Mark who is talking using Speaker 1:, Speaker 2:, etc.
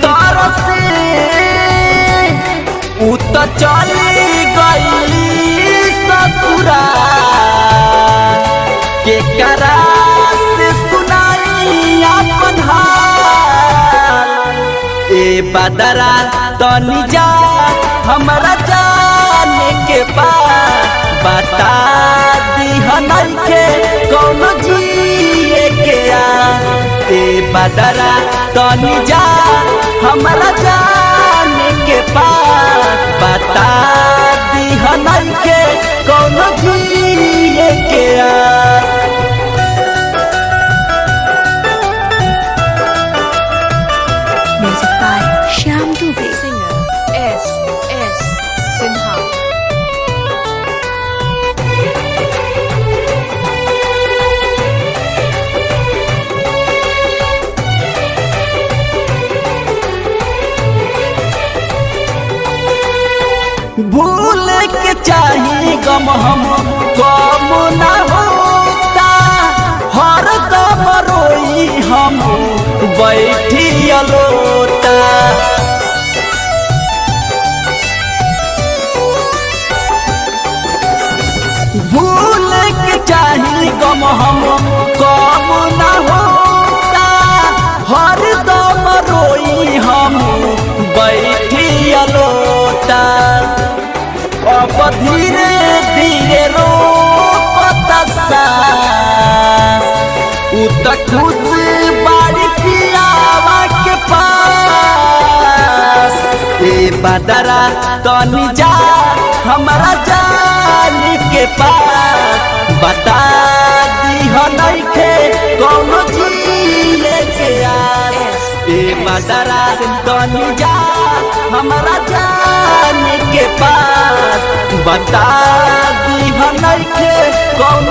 Speaker 1: तरसे उ त चली गईली ससुरा के करा से सुनाई अपन हाल। ए बदरा तनी जा हमरा जाने के पास बता दिहन के कौन जिए के आ। ए बदरा तनी जा हमरा जाने के पास बता दिहन के कौन जिए के आ।
Speaker 2: Music by Shyam Dubey.
Speaker 3: Singer S. Sinha.
Speaker 1: भूल के चाही गम हम कम न होता हर दम रोई हम बैठी अलोटा। भूल के चाही गम हम कम न होता हर दम रोई हम बैठी अलोटा। अब धीरे धीरे रोता सांस उ त खुश बाड़ी पियावा के पास। ए बदरा तनी जा हमरा जान के पास बता दिहन के कौन जिए के आस। ए बदरा तनी जा हमरा जान के पास बता दिहन के कौन